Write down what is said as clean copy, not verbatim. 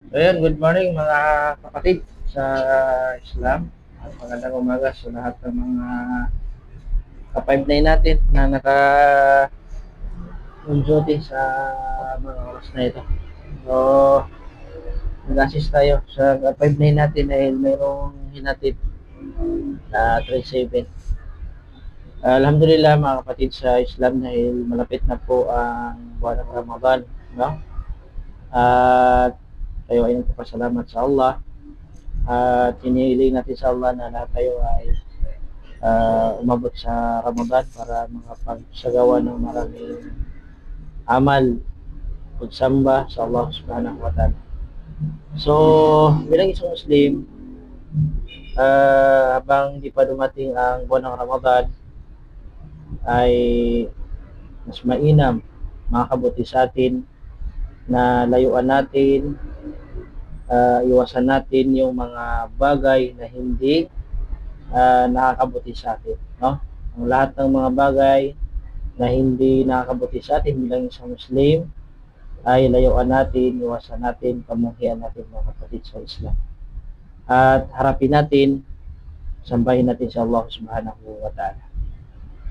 Ayan, good morning mga kapatid sa Islam at magandang umaga sa lahat ng mga ka-5-9 natin na naka-on duty sa mga oras na ito. So, nag-assist tayo sa ka-5-9 natin dahil mayroong hinatid na 37. Alhamdulillah mga kapatid sa Islam dahil malapit na po ang buwan ng Ramadan, no? At tayo ay nagpapasalamat sa Allah at hinihiling natin sa Allah na lahat tayo ay umabot sa Ramadan para makapagsagawa ng maraming amal pagsamba sa Allah subhanahu wa ta'ala. So, bilang isang Muslim, habang hindi pa dumating ang buwan ng Ramadan, ay mas mainam, makakabuti sa atin na layuan natin, iwasan natin yung mga bagay na hindi nakakabuti sa atin. No? Ang lahat ng mga bagay na hindi nakakabuti sa atin bilang isang Muslim ay layuan natin, iwasan natin, pamuhian natin mga kapatid sa Islam. At harapin natin, sambahin natin sa Allah subhanahu wa ta'ala.